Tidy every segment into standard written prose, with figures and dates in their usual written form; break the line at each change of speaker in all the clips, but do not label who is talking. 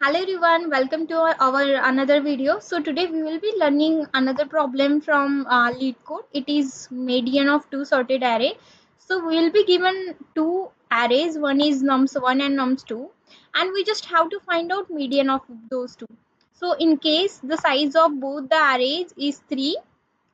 Hello everyone, welcome to our another video. So today we will be learning another problem from Leetcode. It is median of two sorted array. So we will be given two arrays. One is nums1 and nums2, and we just have to find out median of those two. So in case the size of both the arrays is 3,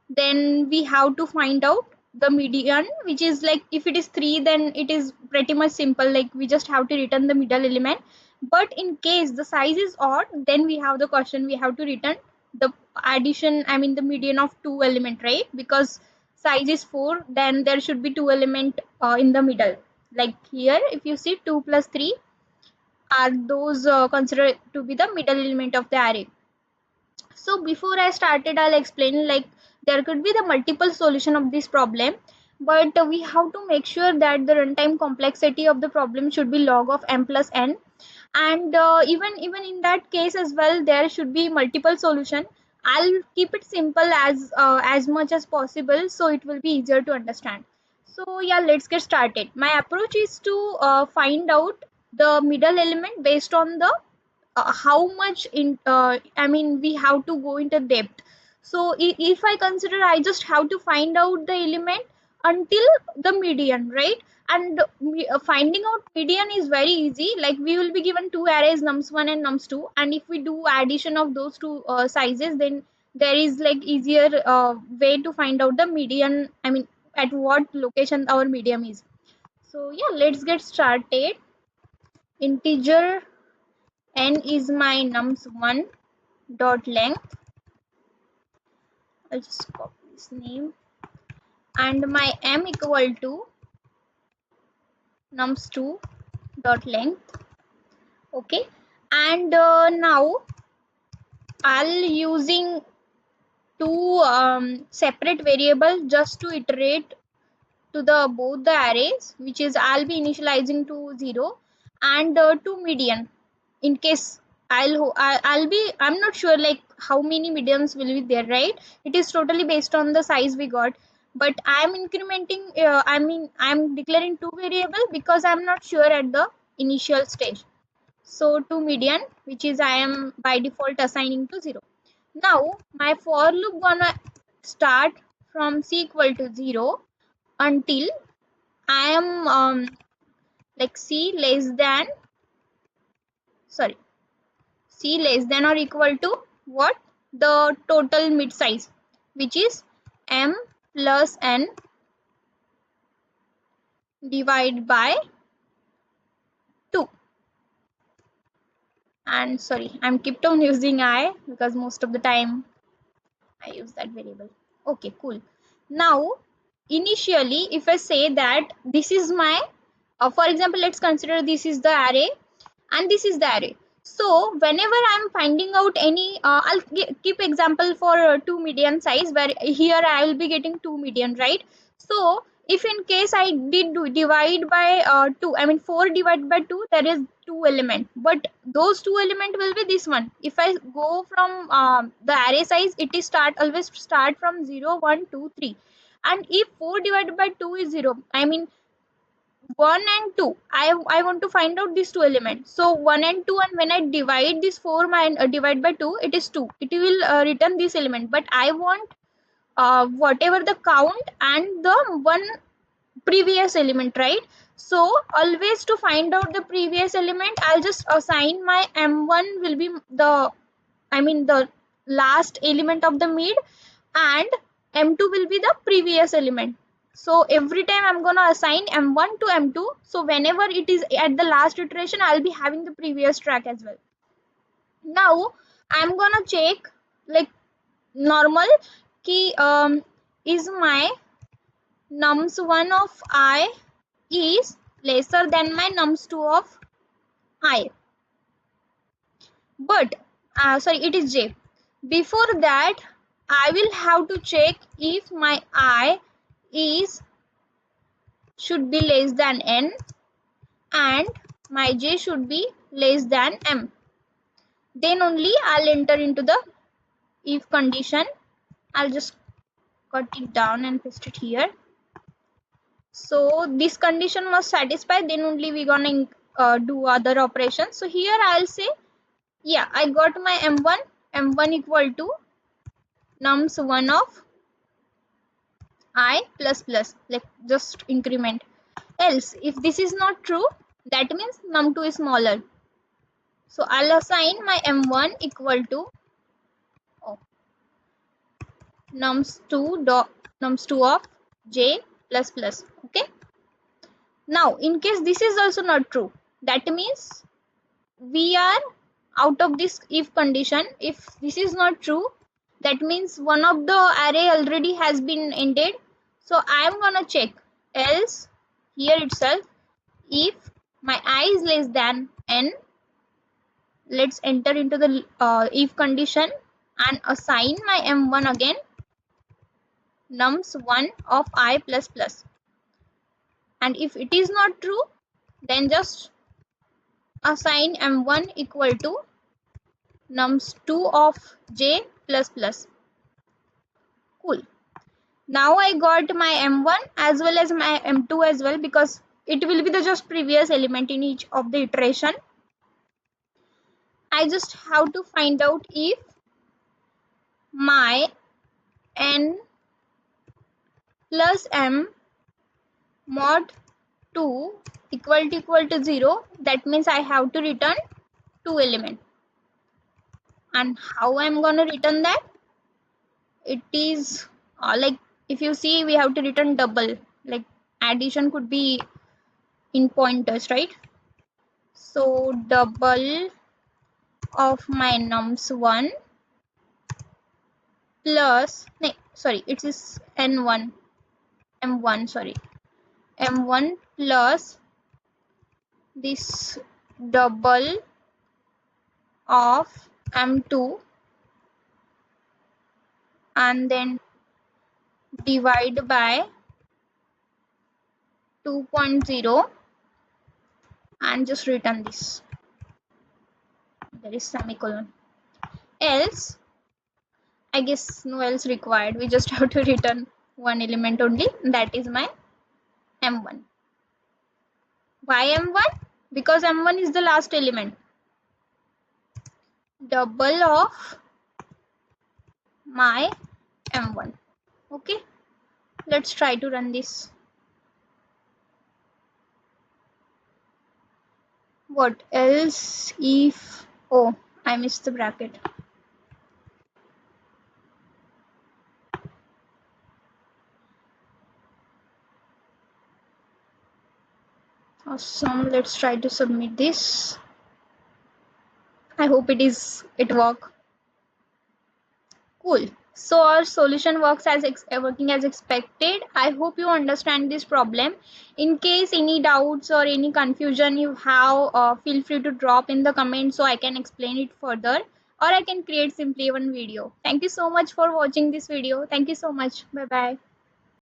then we have to find out the median, which is like if it is 3, then it is pretty much simple, like we just have to return the middle element. But in case the size is odd, then we have the question, we have to return the addition, I mean the median of two element, right? Because size is 4, then there should be two element in the middle. Like here if you see 2 plus 3 are those considered to be the middle element of the array. So before I started, I'll explain, like there could be the multiple solution of this problem, but we have to make sure that the runtime complexity of the problem should be log of m plus n, and even in that case as well, there should be multiple solution. I'll keep it simple as much as possible, so it will be easier to understand. So yeah, let's get started. My approach is to find out the middle element based on the how much in I mean we have to go into depth. So if I consider, I just have to find out the element until the median, right? And finding out median is very easy. Like we will be given two arrays, nums1 and nums2, and if we do addition of those two sizes, then there is like easier way to find out the median, I mean at what location our median is. So yeah, let's get started. Integer n is my nums1 dot length. I'll just copy this name, and my m equal to nums2 dot length. Okay, and now I'll using two separate variable just to iterate to the both the arrays, which is I'll be initializing to 0 and to median. In case I'm not sure like how many medians will be there, right? It is totally based on the size we got, but I'm incrementing, I'm declaring two variable because I'm not sure at the initial stage. So to median, which is I am by default assigning to 0. Now my for loop gonna start from c equal to 0 until I am like c less than, sorry, c less than or equal to what? The total mid size, which is m plus n divided by 2. And sorry, I'm kept on using I because most of the time I use that variable. Okay, cool. Now initially if I say that this is my for example, let's consider this is the array and this is the array. So whenever I'm finding out any I'll keep example for two median size, where here I will be getting two median, right? So if in case I did do divide by 2, I mean 4 divided by 2, there is two element, but those two element will be this one. If I go from the array size, it is always start from 0 1 2 3. And if 4 divided by 2 is 0, I mean 1 and 2, I want to find out these two elements. So 1 and 2, and when I divide this 4 and divide by 2, it is 2, it will return this element. But I want whatever the count and the one previous element, right? So always to find out the previous element, I'll just assign my m1 will be the, I mean the last element of the mid, and m2 will be the previous element. So every time I'm gonna assign m1 to m2, so whenever it is at the last iteration, I'll be having the previous track as well. Now I'm gonna check like normal key, is my nums1 of I is lesser than my nums2 of I, but sorry, it is j. Before that, I will have to check if my I is should be less than n and my j should be less than m. Then only I'll enter into the if condition. I'll just cut it down and paste it here. So this condition must satisfy, then only we're gonna do other operations. So here I'll say Yeah, I got my m1 equal to nums1 of I plus plus, like just increment. Else, if this is not true, that means num2 is smaller. So I'll assign my m1 equal to oh, nums2 of j plus plus. Okay. Now, in case this is also not true, that means we are out of this if condition. If this is not true, that means one of the array already has been ended. So I am gonna check else here itself. If my I is less than n, let's enter into the if condition and assign my m1 again nums1 of I plus plus. And if it is not true, then just assign m1 equal to nums2 of j plus plus. Cool. Now I got my m1 as well as my m2 as well, because it will be the just previous element in each of the iteration. I just have to find out if my n plus m mod 2 equal to 0. That means I have to return 2 element. And how I'm gonna return that? It is like, if you see, we have to return double, like addition could be in pointers, right? So double of my nums1 plus, no, sorry, it is n1 m1, sorry, m1 plus this double of m2, and then divide by 2.0 and just return this. There is semicolon. Else, I guess no else required. We just have to return one element only. That is my m1. Why m1? Because m1 is the last element. Double of my m1. Okay. Let's try to run this. What else if, oh, I missed the bracket. Awesome. Let's try to submit this. I hope it work. Cool. So our solution works as working as expected. I hope you understand this problem. In case any doubts or any confusion you have, feel free to drop in the comments so I can explain it further, or I can create simply one video. Thank you so much for watching this video. Thank you so much. Bye bye.